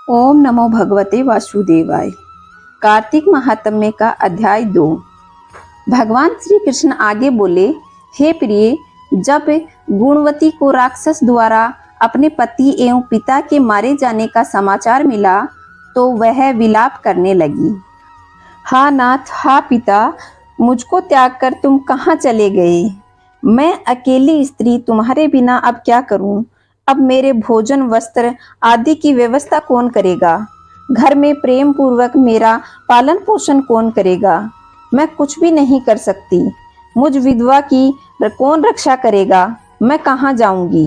ओम नमो भगवते वासुदेवाय। कार्तिक महात्म्य का अध्याय 2। भगवान श्री कृष्ण आगे बोले, हे प्रिय, जब गुणवती को राक्षस द्वारा अपने पति एवं पिता के मारे जाने का समाचार मिला तो वह विलाप करने लगी। हा नाथ, हा पिता, मुझको त्याग कर तुम कहाँ चले गए? मैं अकेली स्त्री तुम्हारे बिना अब क्या करूं? अब मेरे भोजन, वस्त्र आदि की व्यवस्था कौन करेगा? घर में प्रेम पूर्वक मेरा पालन पोषण कौन करेगा? मैं कुछ भी नहीं कर सकती। मुझ विधवा की कौन रक्षा करेगा? मैं कहाँ जाऊंगी?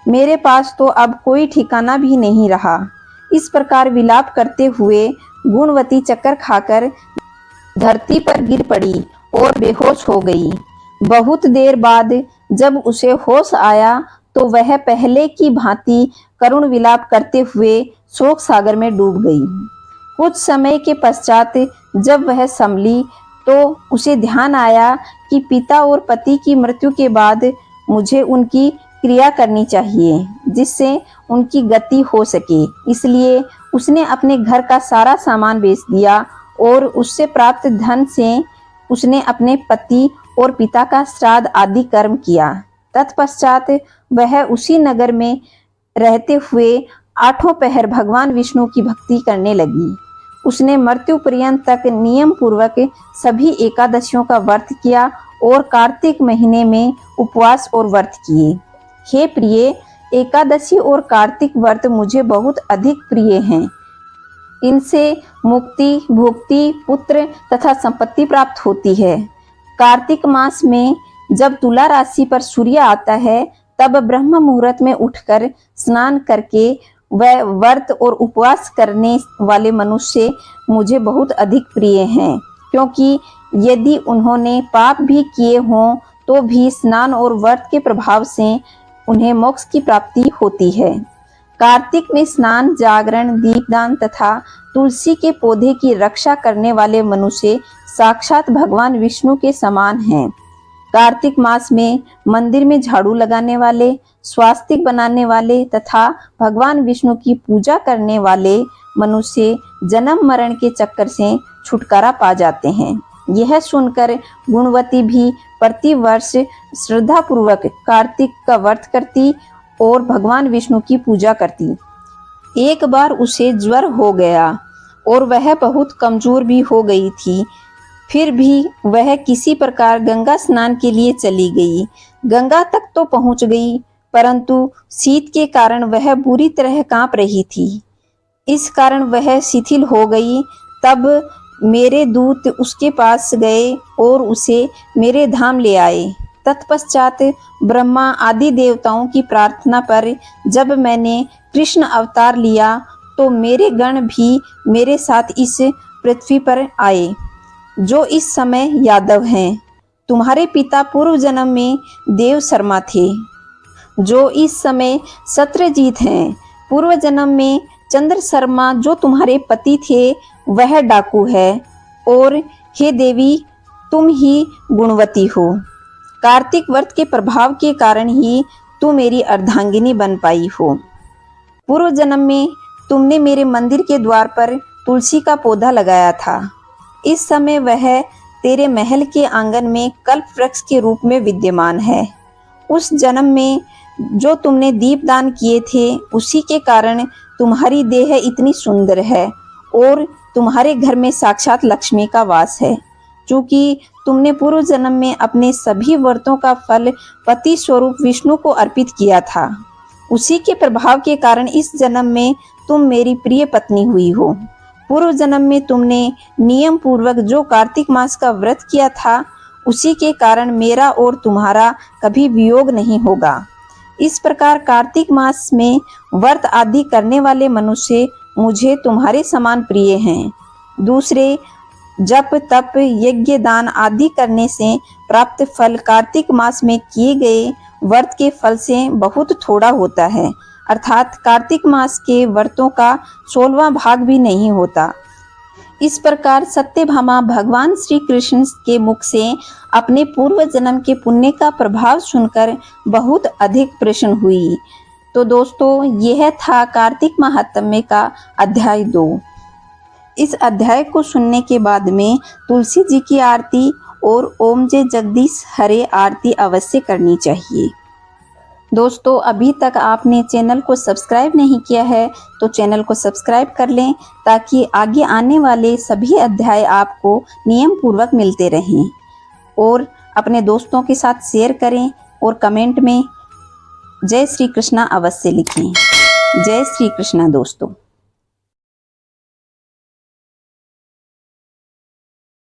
मेरे पास तो अब कोई ठिकाना भी नहीं रहा। इस प्रकार विलाप करते हुए गुणवती चक्कर खाकर धरती पर गिर पड़ी और बेहोश हो गई। बहुत देर बाद जब उसे होश आया तो वह पहले की भांति करुण विलाप करते हुए शोक सागर में डूब गई। कुछ समय के पश्चात जब वह संभली तो उसे ध्यान आया कि पिता और पति की मृत्यु के बाद मुझे उनकी क्रिया करनी चाहिए जिससे उनकी गति हो सके। इसलिए उसने अपने घर का सारा सामान बेच दिया और उससे प्राप्त धन से उसने अपने पति और पिता का श्राद्ध आदि कर्म किया। तत्पश्चात वह उसी नगर में रहते हुए 8 पहर भगवान विष्णु की भक्ति करने लगी। उसने मृत्यु पर्यंत तक नियम पूर्वक सभी एकादशियों का व्रत किया और कार्तिक महीने में उपवास और व्रत किए। हे प्रिय, एकादशी और कार्तिक व्रत मुझे बहुत अधिक प्रिय हैं। इनसे मुक्ति, भुक्ति, पुत्र तथा संपत्ति प्राप्त होती है। कार्तिक मास में जब तुला राशि पर सूर्य आता है तब ब्रह्म मुहूर्त में उठकर स्नान करके वह व्रत और उपवास करने वाले मनुष्य मुझे बहुत अधिक प्रिय हैं, क्योंकि यदि उन्होंने पाप भी किए हों तो भी स्नान और व्रत के प्रभाव से उन्हें मोक्ष की प्राप्ति होती है। कार्तिक में स्नान, जागरण, दीपदान तथा तुलसी के पौधे की रक्षा करने वाले मनुष्य साक्षात भगवान विष्णु के समान हैं। कार्तिक मास में मंदिर में झाड़ू लगाने वाले, स्वास्तिक बनाने वाले तथा भगवान विष्णु की पूजा करने वाले मनुष्य जन्म मरण के चक्कर से छुटकारा पा जाते हैं। यह सुनकर गुणवती भी प्रतिवर्ष श्रद्धापूर्वक कार्तिक का व्रत करती और भगवान विष्णु की पूजा करती। एक बार उसे ज्वर हो गया और वह बहुत कमजोर भी हो गई थी। फिर भी वह किसी प्रकार गंगा स्नान के लिए चली गई। गंगा तक तो पहुंच गई, परंतु शीत के कारण वह बुरी तरह कांप रही थी। इस कारण वह शिथिल हो गई। तब मेरे दूत उसके पास गए और उसे मेरे धाम ले आए। तत्पश्चात ब्रह्मा आदि देवताओं की प्रार्थना पर जब मैंने कृष्ण अवतार लिया तो मेरे गण भी मेरे साथ इस पृथ्वी पर आए, जो इस समय यादव हैं। तुम्हारे पिता पूर्व जन्म में देव शर्मा थे, जो इस समय सत्रजीत हैं। पूर्व जन्म में चंद्र शर्मा, जो तुम्हारे पति थे, वह डाकू है। और हे देवी, तुम ही गुणवती हो। कार्तिक व्रत के प्रभाव के कारण ही तू मेरी अर्धांगिनी बन पाई हो। पूर्व जन्म में तुमने मेरे मंदिर के द्वार पर तुलसी का पौधा लगाया था। इस समय वह तेरे महल के आंगन में कल्प वृक्ष के रूप में विद्यमान है। उस जन्म में जो तुमने दीपदान किए थे, उसी के कारण तुम्हारी देह इतनी सुंदर है और तुम्हारे घर में साक्षात लक्ष्मी का वास है। चूंकि तुमने पूर्व जन्म में अपने सभी व्रतों का फल पति स्वरूप विष्णु को अर्पित किया था, उसी के प्रभाव के कारण इस जन्म में तुम मेरी प्रिय पत्नी हुई हो। पूर्व जन्म में तुमने नियम पूर्वक जो कार्तिक मास का व्रत किया था, उसी के कारण मेरा और तुम्हारा कभी वियोग नहीं होगा। इस प्रकार कार्तिक मास में व्रत आदि करने वाले मनुष्य मुझे तुम्हारे समान प्रिय हैं। दूसरे जप, तप, यज्ञ, दान आदि करने से प्राप्त फल कार्तिक मास में किए गए व्रत के फल से बहुत थोड़ा होता है, अर्थात कार्तिक मास के व्रतों का 16वां भाग भी नहीं होता। इस प्रकार सत्यभामा भगवान श्री कृष्ण के मुख से अपने पूर्व जन्म के पुण्य का प्रभाव सुनकर बहुत अधिक प्रसन्न हुई। तो दोस्तों यह था कार्तिक महात्म्य का अध्याय 2। इस अध्याय को सुनने के बाद में तुलसी जी की आरती और ओम जय जगदीश हरे आरती अवश्य करनी चाहिए। दोस्तों अभी तक आपने चैनल को सब्सक्राइब नहीं किया है तो चैनल को सब्सक्राइब कर लें, ताकि आगे आने वाले सभी अध्याय आपको नियम पूर्वक मिलते रहें। और अपने दोस्तों के साथ शेयर करें और कमेंट में जय श्री कृष्णा अवश्य लिखें। जय श्री कृष्णा दोस्तों।